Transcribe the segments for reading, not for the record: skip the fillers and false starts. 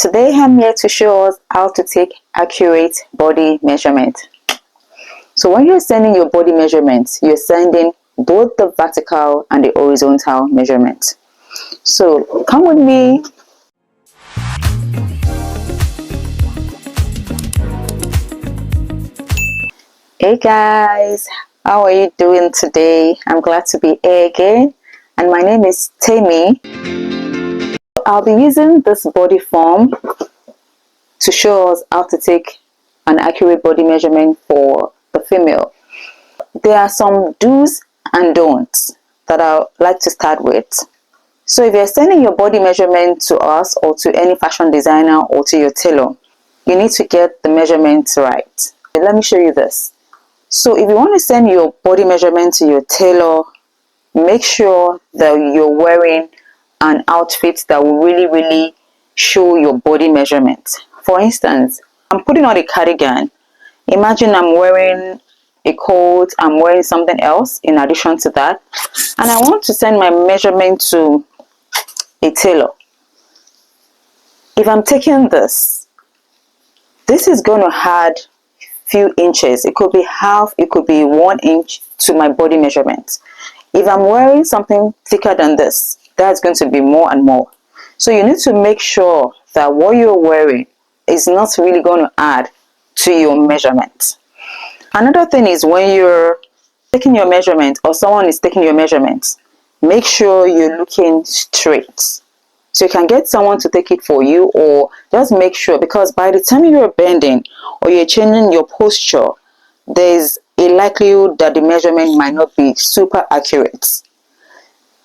Today I'm here to show us how to take accurate body measurement. So when you're sending your body measurements, you're sending both the vertical and the horizontal measurement. So come with me. Hey guys, how are you doing today? I'm glad to be here again, and my name is Tammy. I'll be using this body form to show us how to take an accurate body measurement for the female. There are some do's and don'ts that I'd like to start with. So if you're sending your body measurement to us or to any fashion designer or to your tailor, you need to get the measurements right. Let me show you this. So if you want to send your body measurement to your tailor, make sure that you're wearing an outfit that will really show your body measurement. For instance, I'm putting on a cardigan. Imagine I'm wearing a coat, I'm wearing something else in addition to that, and I want to send my measurement to a tailor. If I'm taking this is going to add few inches. It could be half, it could be 1 inch to my body measurement. If I'm wearing something thicker than this, that's going to be more and more. So you need to make sure that what you're wearing is not really going to add to your measurement. Another thing is when you're taking your measurement or someone is taking your measurement, make sure you're looking straight. So you can get someone to take it for you, or just make sure, because by the time you're bending or you're changing your posture, there's a likelihood that the measurement might not be super accurate.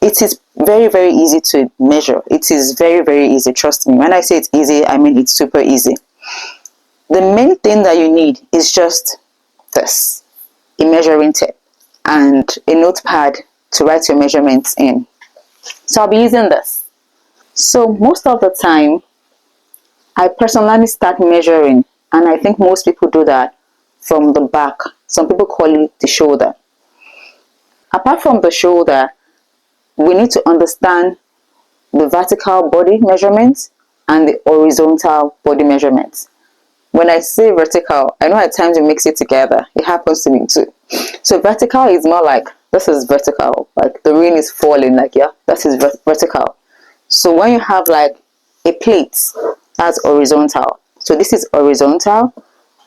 It is very easy to measure. It is very easy, trust me. When I say it's easy, I mean it's super easy. The main thing that you need is just this, a measuring tape and a notepad to write your measurements in. So I'll be using this. So most of the time, I personally start measuring, and I think most people do that from the back. Some people call it the shoulder. Apart from the shoulder, we need to understand the vertical body measurements and the horizontal body measurements. When I say vertical, I know at times we mix it together. It happens to me too. So vertical is more like, this is vertical, like the rain is falling, like, yeah, that is vertical. So when you have like a plate, that's horizontal. So this is horizontal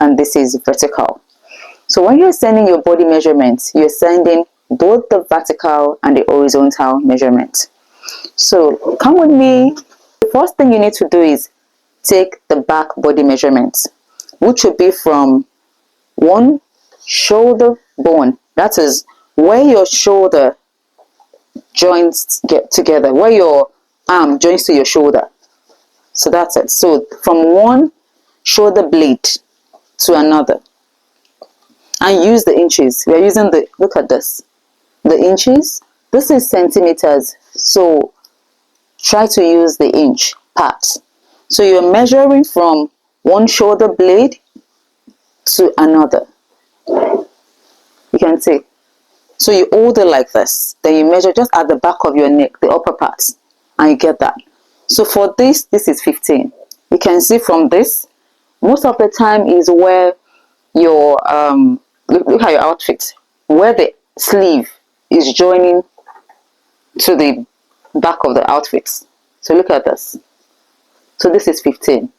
and this is vertical. So when you're sending your body measurements, you're sending both the vertical and the horizontal measurements. So come with me. The first thing you need to do is take the back body measurements, which would be from one shoulder bone. That is where your shoulder joints get together, where your arm joins to your shoulder. So that's it. So from one shoulder blade to another, and use the inches. We are using the, look at this, the inches. This is centimeters, so try to use the inch part. So you're measuring from one shoulder blade to another. You can see. So you hold it like this, then you measure just at the back of your neck, the upper part, and you get that. So for this is 15. You can see from this, most of the time is where your look at your outfit, where the sleeve is joining to the back of the outfit. So look at this. So this is 15.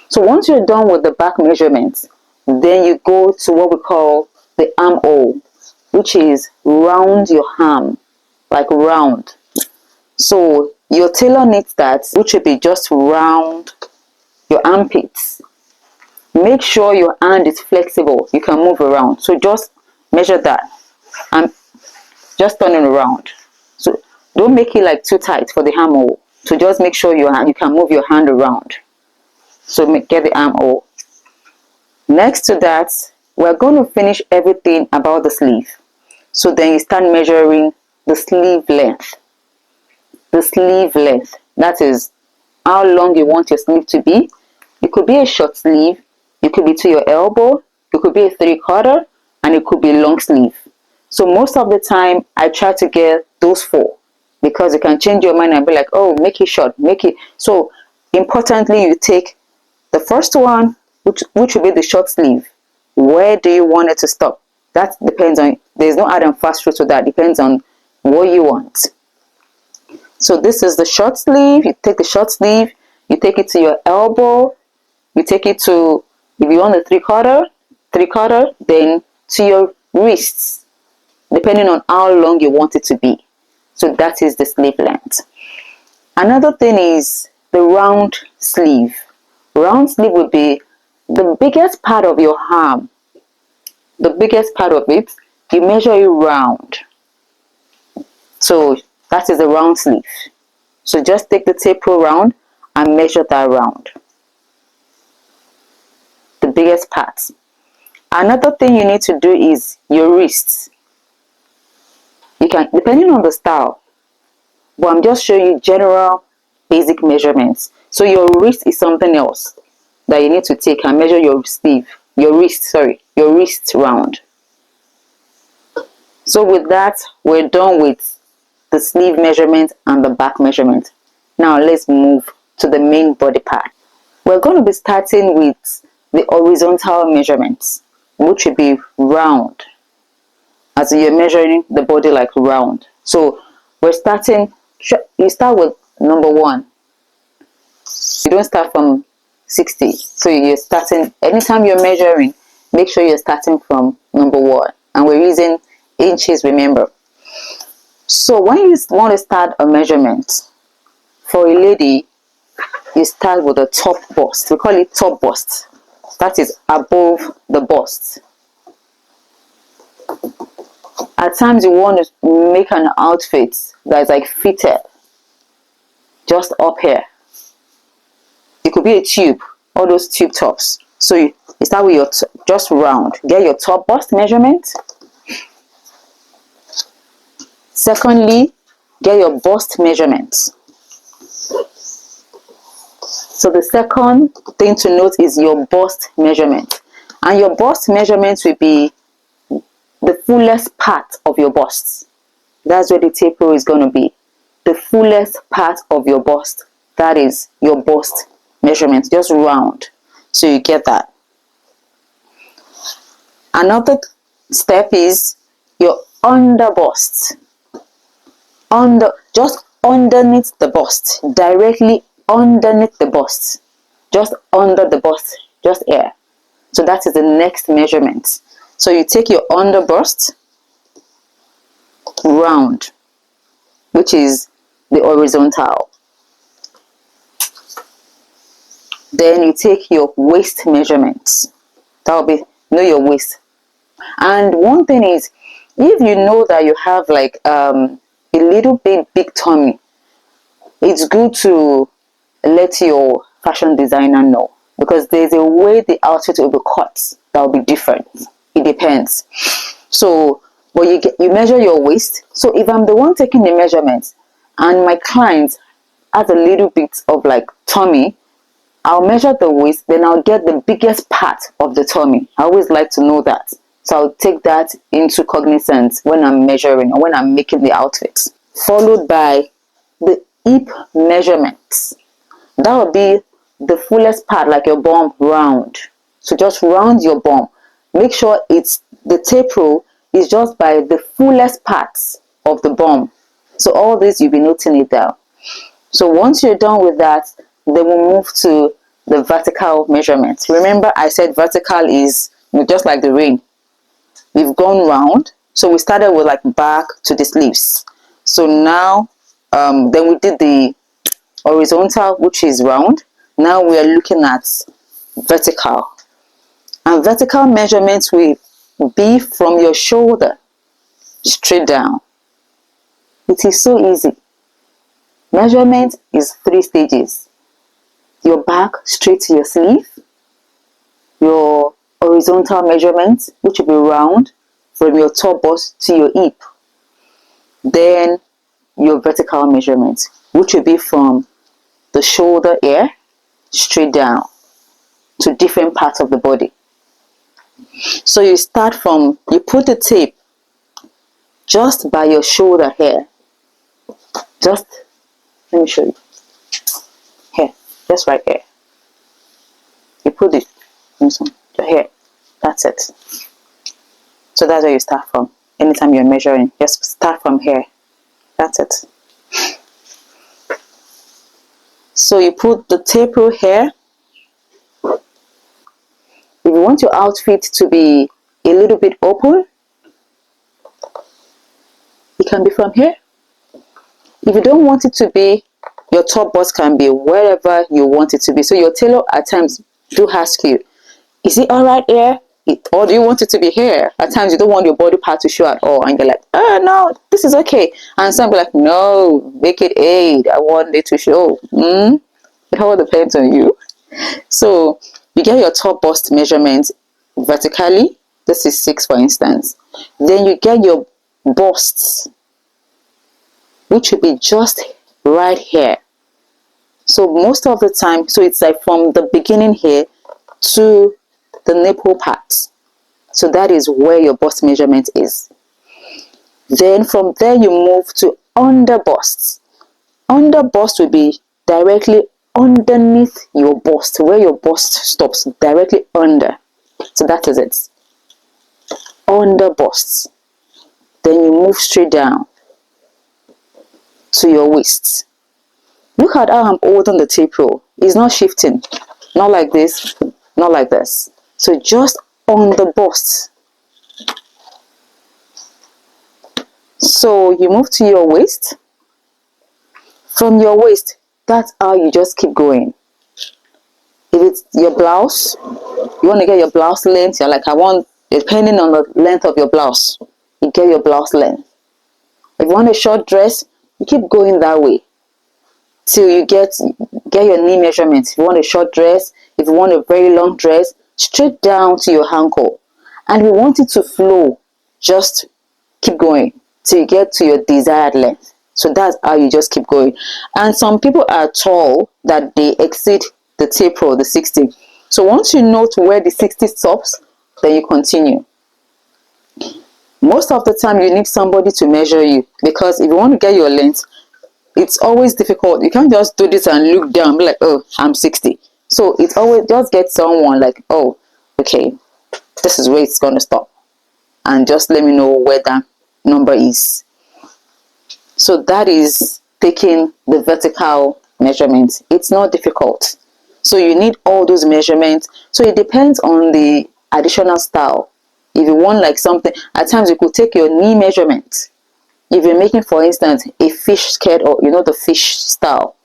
So once you're done with the back measurements, then you go to what we call the armhole, which is round your arm, like round. So your tailor needs that, which will be just round your armpits. Make sure your hand is flexible. You can move around. So just measure that and just turn it around. So don't make it like too tight for the armhole. So just make sure you can move your hand around. So get the armhole. Next to that, we're going to finish everything about the sleeve. So then you start measuring the sleeve length. The sleeve length, that is how long you want your sleeve to be. It could be a short sleeve, it could be to your elbow, it could be a 3/4, and it could be long sleeve. So most of the time I try to get those 4, because you can change your mind and be like, oh, make it short, make it. So Importantly, you take the first one, which will be the short sleeve. Where do you want it to stop? That depends on, there's no hard and fast rule to that. Depends on what you want. So this is the short sleeve. You take the short sleeve, you take it to your elbow, you take it to, if you want the three quarter, then to your wrists, depending on how long you want it to be. So that is the sleeve length. Another thing is the round sleeve. Round sleeve would be the biggest part of your arm. The biggest part of it, you measure it round. So that is the round sleeve. So just take the tape rule round and measure that round. The biggest part. Another thing you need to do is your wrists. You can, depending on the style, but I'm just showing you general basic measurements. So your wrist is something else that you need to take and measure your sleeve, your wrist round. So with that, we're done with the sleeve measurement and the back measurement. Now let's move to the main body part. We're going to be starting with the horizontal measurements, which will be round, as you're measuring the body like round. So we're starting, you start with number 1. You don't start from 60. So you're starting, anytime you're measuring, make sure you're starting from number 1. And we're using inches, remember. So when you want to start a measurement, for a lady, you start with the top bust. We call it top bust. That is above the bust. At times you want to make an outfit that is like fitted just up here. It could be a tube, all those tube tops. So you start with your just round. Get your top bust measurement. Secondly, get your bust measurements. So the second thing to note is your bust measurement. And your bust measurement will be the fullest part of your bust. That's where the tape rule is going to be. The fullest part of your bust. That is your bust measurement. Just round. So you get that. Another step is your under bust. Just underneath the bust. Directly underneath the bust. Just under the bust. Just here. So that is the next measurement. So you take your under bust round, which is the horizontal. Then you take your waist measurements. That will be, know your waist. And one thing is, if you know that you have like a little bit big tummy, it's good to let your fashion designer know, because there's a way the outfit will be cut that will be different. It depends. So, but you measure your waist. So if I'm the one taking the measurements and my client has a little bit of like tummy, I'll measure the waist, then I'll get the biggest part of the tummy. I always like to know that. So I'll take that into cognizance when I'm measuring or when I'm making the outfits. Followed by the hip measurements. That will be the fullest part, like your bum round. So just round your bum. Make sure it's the tape rule is just by the fullest parts of the bum. So all this, you'll be noting it down. So once you're done with that, then we'll move to the vertical measurement. Remember, I said vertical is just like the ring. We've gone round. So we started with like back to the sleeves. So now, then we did the horizontal, which is round. Now we are looking at vertical. And vertical measurements will be from your shoulder straight down. It is so easy. Measurement is 3 stages. Your back straight to your sleeve. Your horizontal measurement, which will be round from your top bust to your hip. Then your vertical measurement, which will be from the shoulder here straight down to different parts of the body. So you start from, you put the tape just by your shoulder here. Just, let me show you. Here, just right here. You put it your hair. That's it. So that's where you start from. Anytime you're measuring, just start from here. That's it. So you put the tape rule here. If you want your outfit to be a little bit open, it can be from here. If you don't want it to be, your top bust can be wherever you want it to be. So your tailor at times do ask you, is it all right here? Or do you want it to be here? At times you don't want your body part to show at all. And you're like, oh no, this is okay. And some be like, no, make it 8. I want it to show. It all depends on you. So you get your top bust measurement vertically. This is 6, for instance. Then you get your busts, which will be just right here. So most of the time, so it's like from the beginning here to the nipple part. So that is where your bust measurement is. Then from there you move to under busts. Under bust will be directly underneath your bust, where your bust stops, directly under. So that is it. Under busts. Then you move straight down to your waist. Look at how I'm holding the tape roll. It's not shifting. Not like this, not like this. So just on the bust. So you move to your waist. From your waist, that's how you just keep going. If it's your blouse, you want to get your blouse length, you're like, I want, depending on the length of your blouse, you get your blouse length. If you want a short dress, you keep going that way till you get your knee measurement. If you want a short dress, if you want a very long dress, straight down to your ankle. And we want it to flow, just keep going till you get to your desired length. So that's how you just keep going. And some people are tall that they exceed the tape roll, the 60. So once you know to where the 60 stops, then you continue. Most of the time you need somebody to measure you, because if you want to get your length, it's always difficult. You can't just do this and look down and be like, oh, I'm 60. So it's always just get someone like, oh, okay, this is where it's going to stop. And just let me know where that number is. So that is taking the vertical measurement. It's not difficult. So you need all those measurements. So it depends on the additional style. If you want like something, at times you could take your knee measurement. If you're making, for instance, a fish skirt, or the fish style,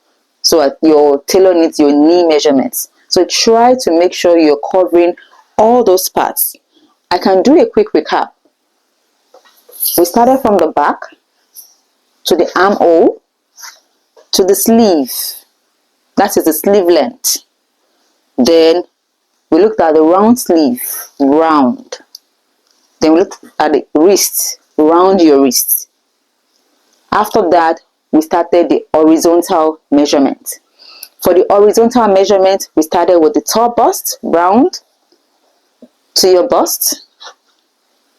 so your tailor needs your knee measurements. So try to make sure you're covering all those parts. I can do a quick recap. We started from the back to the armhole to the sleeve. That is the sleeve length. Then we looked at the round sleeve, round. Then we looked at the wrist, round your wrist. After that, we started the horizontal measurement. For the horizontal measurement, we started with the top bust, round, to your bust,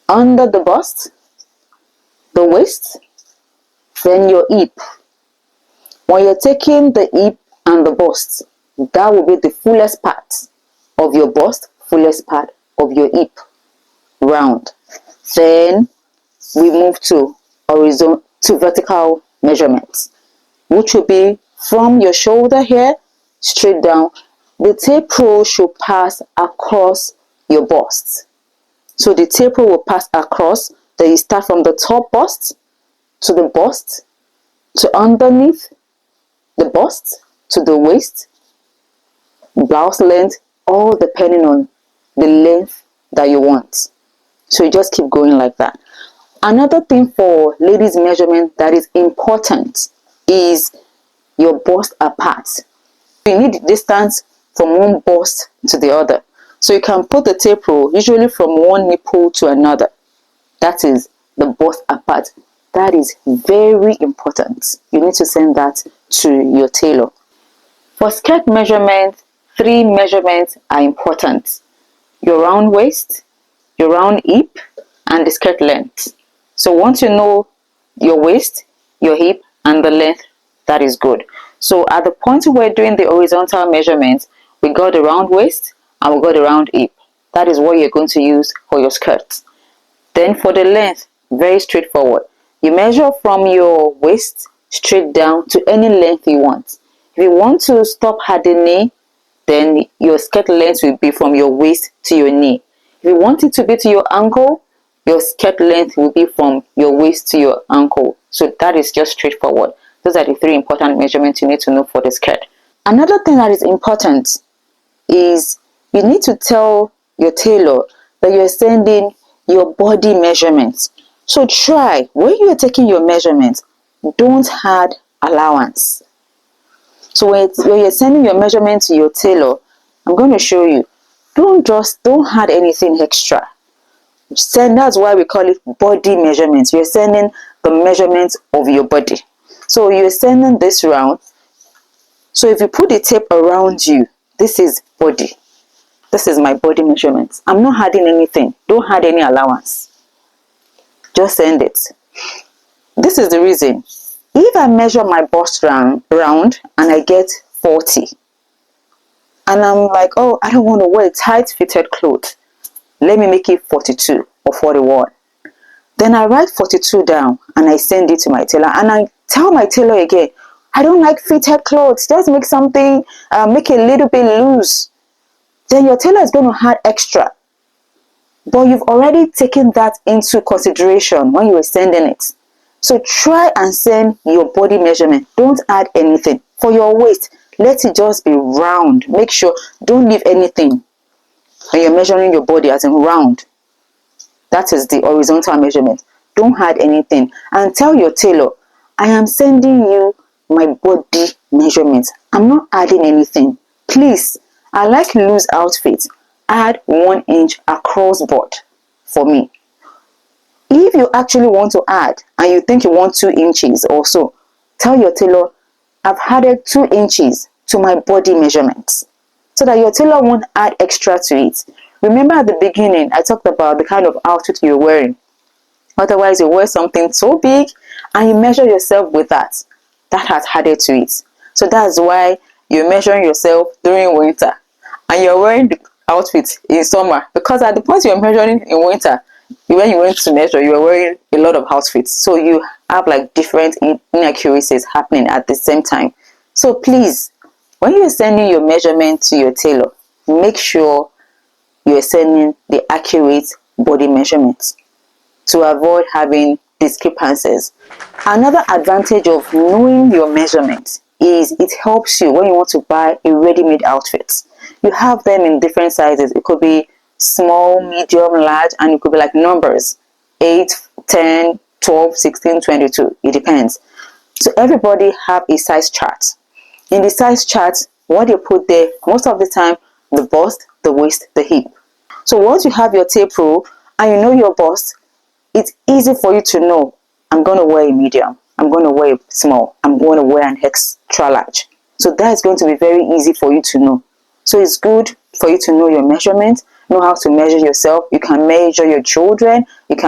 under the bust, the waist, then your hip. When you're taking the hip and the bust, that will be the fullest part of your bust, fullest part of your hip, round. Then we move to horizontal, to vertical measurements, which will be from your shoulder here straight down. The tape roll should pass across your bust. So the tape roll will pass across. Then you start from the top bust to the bust, to underneath the bust, to the waist, blouse length, all depending on the length that you want. So you just keep going like that. Another thing for ladies' measurement that is important is your bust apart. You need distance from one bust to the other. So you can put the tape roll usually from one nipple to another. That is the bust apart. That is very important. You need to send that to your tailor. For skirt measurement, 3 measurements are important: your round waist, your round hip, and the skirt length. So once you know your waist, your hip, and the length, that is good. So at the point we're doing the horizontal measurement, we got the round waist and we got the round hip. That is what you're going to use for your skirt. Then for the length, very straightforward. You measure from your waist straight down to any length you want. If you want to stop at the knee, then your skirt length will be from your waist to your knee. If you want it to be to your ankle, your skirt length will be from your waist to your ankle. So that is just straightforward. Those are the three important measurements you need to know for the skirt. Another thing that is important is you need to tell your tailor that you're sending your body measurements. So try, when you're taking your measurements, don't add allowance. So when you're sending your measurement to your tailor, I'm going to show you, don't add anything extra. That's why we call it body measurements. You're sending the measurements of your body. So you're sending this round. So if you put the tape around you, this is body. This is my body measurements. I'm not adding anything. Don't add any allowance. Just send it. This is the reason. If I measure my bust round and I get 40, and I'm like, oh, I don't want to wear tight fitted clothes, let me make it 42 or 41. Then I write 42 down and I send it to my tailor, and I tell my tailor again, I don't like fitted clothes. Just make something, make it a little bit loose. Then your tailor is going to add extra. But you've already taken that into consideration when you were sending it. So try and send your body measurement. Don't add anything. For your waist, let it just be round. Make sure, don't leave anything when you're measuring your body as in round. That is the horizontal measurement. Don't add anything. And tell your tailor, I am sending you my body measurements. I'm not adding anything. Please, I like loose outfits. Add 1 inch across board for me. If you actually want to add and you think you want 2 inches or so, tell your tailor, I've added 2 inches to my body measurements, so that your tailor won't add extra to it. Remember at the beginning, I talked about the kind of outfit you're wearing. Otherwise, you wear something so big and you measure yourself with that. That has added to it. So that's why you're measuring yourself during winter and you're wearing the outfit in summer, because at the point you're measuring in winter, when you went to measure, you were wearing a lot of outfits. So you have like different inaccuracies happening at the same time. So please, when you're sending your measurement to your tailor, make sure you're sending the accurate body measurements to avoid having discrepancies. Another advantage of knowing your measurement is it helps you when you want to buy a ready-made outfit. You have them in different sizes. It could be small, medium, large, and it could be like numbers 8, 10, 12, 16, 22. It depends. So everybody have a size chart. In the size chart, what they put there most of the time, the bust, the waist, the hip. So once you have your tape rule and you know your bust, it's easy for you to know, I'm going to wear a medium, I'm going to wear a small, I'm going to wear an extra large. So that's going to be very easy for you to know. So it's good for you to know your measurement, know how to measure yourself. You can measure your children, your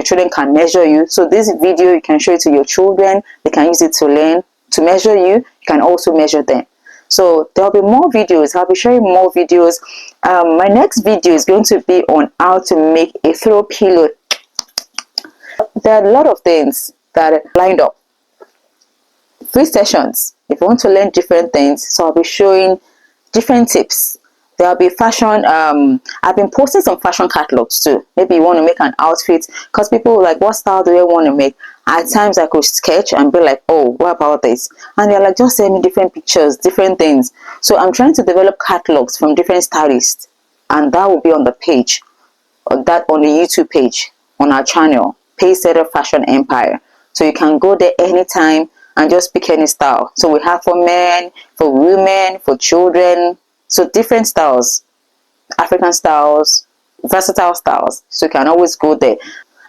children can measure you. So this video, you can show it to your children, they can use it to learn, to measure you. You can also measure them. So there'll be more videos. I'll be sharing more videos. My next video is going to be on how to make a throw pillow. There are a lot of things that are lined up. Free sessions if you want to learn different things. So I'll be showing different tips. There'll be fashion. I've been posting some fashion catalogs too. Maybe you want to make an outfit, because people are like, what style do they want to make? At times I could sketch and be like, oh, what about this? And they're like, just send me different pictures, different things. So I'm trying to develop catalogs from different stylists, and that will be on the page, or that on the YouTube page on our channel, Pacesetter Fashion Empire. So you can go there anytime and just pick any style. So we have for men, for women, for children. So different styles, African styles, versatile styles. So you can always go there.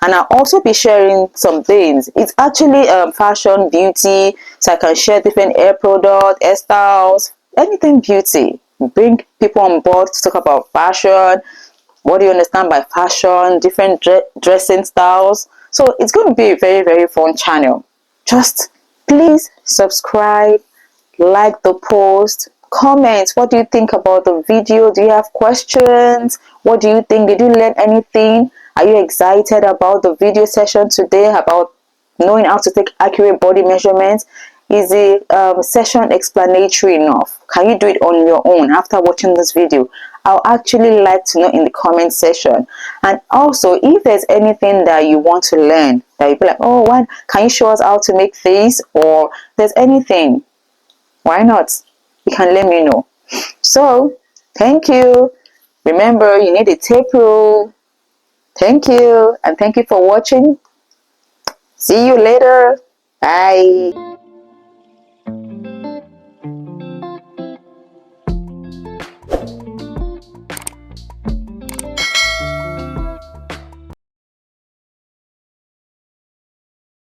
And I'll also be sharing some things. It's actually fashion, beauty. So I can share different hair products, hairstyles, anything beauty. Bring people on board to talk about fashion. What do you understand by fashion? Different dressing styles. So it's going to be a very, very fun channel. Just please subscribe, like the post, comment. What do you think about the video? Do you have questions? What do you think? Did you learn anything? Are you excited about the video session today, about knowing how to take accurate body measurements? Is the session explanatory enough? Can you do it on your own after watching this video? I'll actually like to know in the comment section. And also, if there's anything that you want to learn, that you be like, oh, what can you show us how to make this? Or there's anything, why not? You can let me know. So thank you. Remember, you need a tape rule. Thank you, and thank you for watching. See you later. Bye.